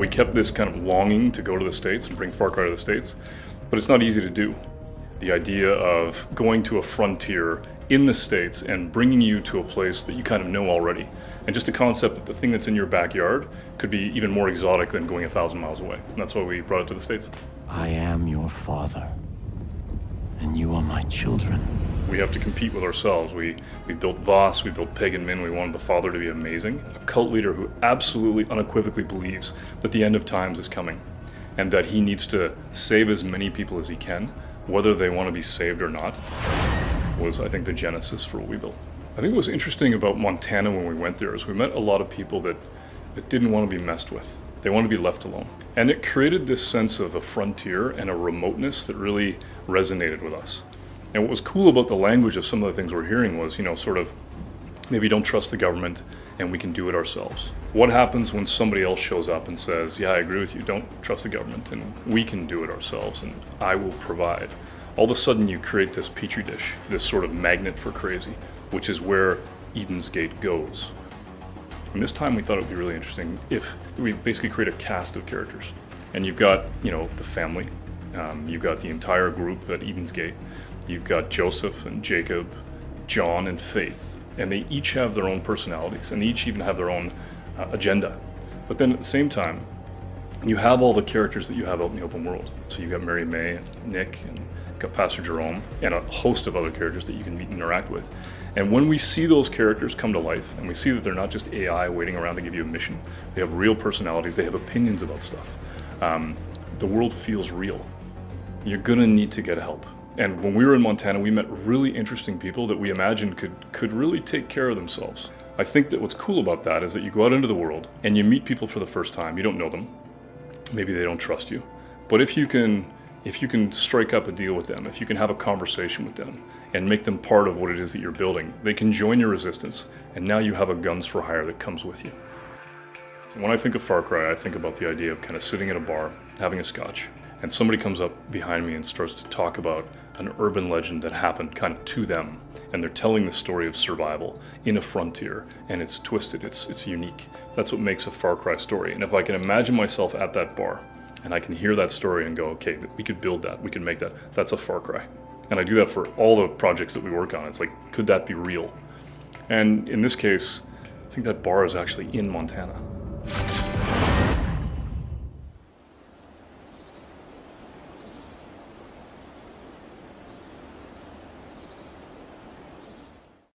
We kept this kind of longing to go to the States and bring Far Cry to the States, but it's not easy to do. The idea of going to a frontier in the States and bringing you to a place that you kind of know already. And just the concept that the thing that's in your backyard could be even more exotic than going 1,000 miles away. And that's why we brought it to the States. I am your father, and you are my children. We have to compete with ourselves. We built Voss, we built Pagan Min, we wanted the father to be amazing. A cult leader who absolutely unequivocally believes that the end of times is coming and that he needs to save as many people as he can, whether they want to be saved or not, was, I think, the genesis for what we built. I think what was interesting about Montana when we went there is we met a lot of people that didn't want to be messed with. They wanted to be left alone. And it created this sense of a frontier and a remoteness that really resonated with us. And what was cool about the language of some of the things we're hearing was, sort of, maybe don't trust the government and we can do it ourselves. What happens when somebody else shows up and says, yeah, I agree with you, don't trust the government and we can do it ourselves and I will provide. All of a sudden you create this petri dish, this sort of magnet for crazy, which is where Eden's Gate goes. And this time we thought it would be really interesting if we basically create a cast of characters. And you've got, the family, you've got the entire group at Eden's Gate, you've got Joseph and Jacob, John and Faith, and they each have their own personalities, and they each even have their own agenda. But then at the same time, you have all the characters that you have out in the open world. So you've got Mary May, and Nick, and you've got Pastor Jerome, and a host of other characters that you can meet and interact with. And when we see those characters come to life, and we see that they're not just AI waiting around to give you a mission, they have real personalities, they have opinions about stuff. The world feels real. You're gonna need to get help. And when we were in Montana, we met really interesting people that we imagined could really take care of themselves. I think that what's cool about that is that you go out into the world and you meet people for the first time. You don't know them. Maybe they don't trust you. But if you can strike up a deal with them, if you can have a conversation with them and make them part of what it is that you're building, they can join your resistance. And now you have a guns for hire that comes with you. When I think of Far Cry, I think about the idea of kind of sitting at a bar, having a scotch, and somebody comes up behind me and starts to talk about an urban legend that happened kind of to them. And they're telling the story of survival in a frontier, and it's twisted, it's unique. That's what makes a Far Cry story. And if I can imagine myself at that bar, and I can hear that story and go, okay, we could build that, we could make that, that's a Far Cry. And I do that for all the projects that we work on. It's like, could that be real? And in this case, I think that bar is actually in Montana.